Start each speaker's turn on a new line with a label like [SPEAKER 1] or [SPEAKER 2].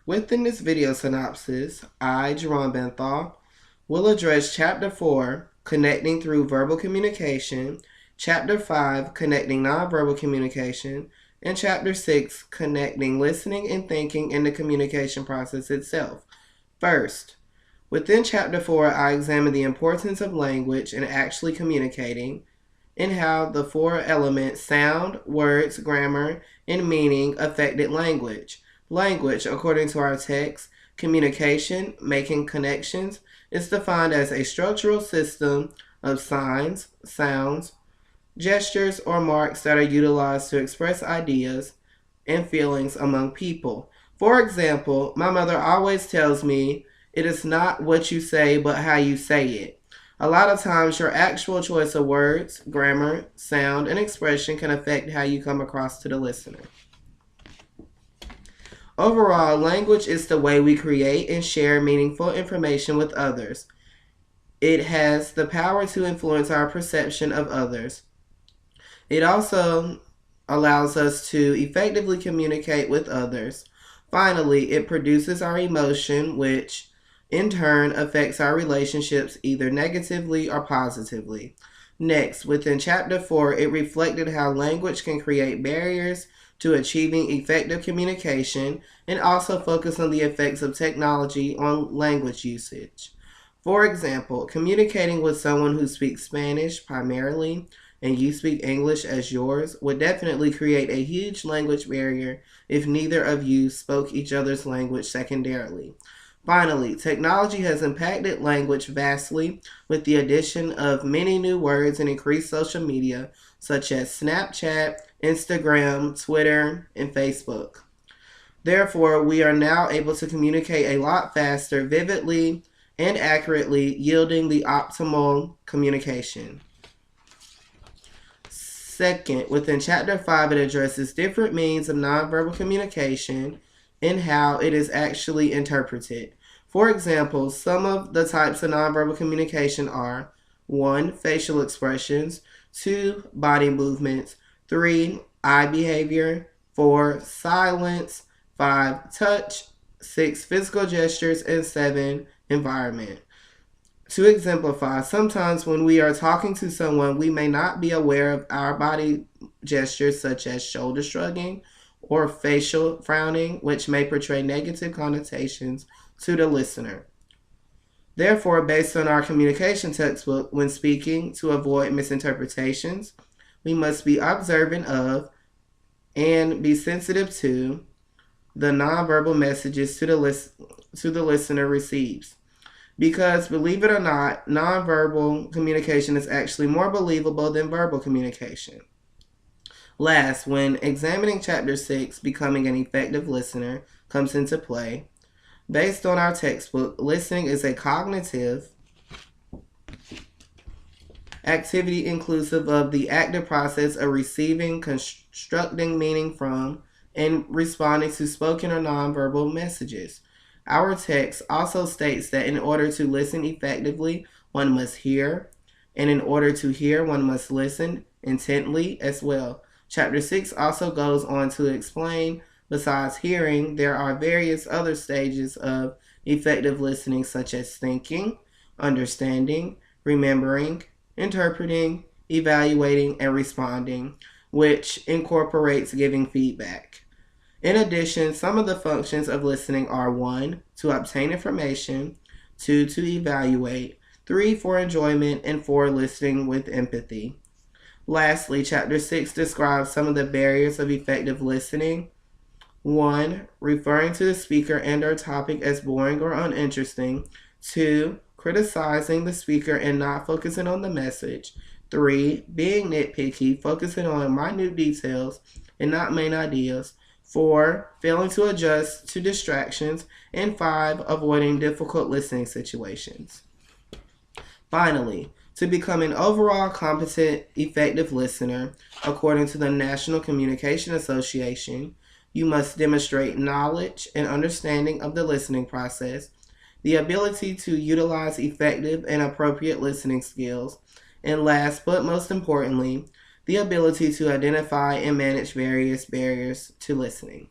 [SPEAKER 1] Within this video synopsis, I, Jerome Benthal, will address Chapter 4, Connecting Through Verbal Communication, Chapter 5, Connecting Nonverbal Communication, and Chapter 6, Connecting Listening and Thinking in the Communication Process itself. First, within Chapter 4, I examine the importance of language in actually communicating and how the four elements sound, words, grammar, and meaning affected language. Language, according to our text, communication, making connections, is defined as a structural system of signs, sounds, gestures, or marks that are utilized to express ideas and feelings among people. For example, my mother always tells me, "It is not what you say, but how you say it." A lot of times, your actual choice of words, grammar, sound, and expression can affect how you come across to the listener. Overall, language is the way we create and share meaningful information with others. It has the power to influence our perception of others. It also allows us to effectively communicate with others. Finally, it produces our emotion, which in turn affects our relationships either negatively or positively. Next, within Chapter 4, it reflected how language can create barriers to achieving effective communication and also focus on the effects of technology on language usage. For example, communicating with someone who speaks Spanish primarily and you speak English as yours would definitely create a huge language barrier if neither of you spoke each other's language secondarily. Finally, technology has impacted language vastly with the addition of many new words and increased social media such as Snapchat, Instagram, Twitter, and Facebook. Therefore, we are now able to communicate a lot faster, vividly, and accurately, yielding the optimal communication. Second, within Chapter 5, it addresses different means of nonverbal communication and how it is actually interpreted. For example, some of the types of nonverbal communication are 1. Facial expressions, 2. Body movements, 3. Eye behavior, 4. Silence, 5. Touch, 6. Physical gestures, and 7. Environment. To exemplify, sometimes when we are talking to someone, we may not be aware of our body gestures such as shoulder shrugging or facial frowning, which may portray negative connotations to the listener. Therefore, based on our communication textbook, when speaking to avoid misinterpretations, we must be observant of and be sensitive to the nonverbal messages to the listener receives. Because, believe it or not, nonverbal communication is actually more believable than verbal communication. Last, when examining Chapter 6, Becoming an Effective Listener, comes into play, based on our textbook, listening is a cognitive activity inclusive of the active process of receiving, constructing meaning from, and responding to spoken or nonverbal messages. Our text also states that in order to listen effectively, one must hear, and in order to hear, one must listen intently as well. Chapter 6 also goes on to explain, besides hearing, there are various other stages of effective listening such as thinking, understanding, remembering, interpreting, evaluating, and responding, which incorporates giving feedback. In addition, some of the functions of listening are 1. To obtain information, 2. To evaluate, 3. For enjoyment, and 4. Listening with empathy. Lastly, Chapter 6 describes some of the barriers of effective listening. 1. Referring to the speaker and or topic as boring or uninteresting. 2. Criticizing the speaker and not focusing on the message. 3. Being nitpicky, focusing on minute details and not main ideas. 4. Failing to adjust to distractions. And 5. Avoiding difficult listening situations. Finally, to become an overall competent, effective listener, according to the National Communication Association, you must demonstrate knowledge and understanding of the listening process, the ability to utilize effective and appropriate listening skills, and last but most importantly, the ability to identify and manage various barriers to listening.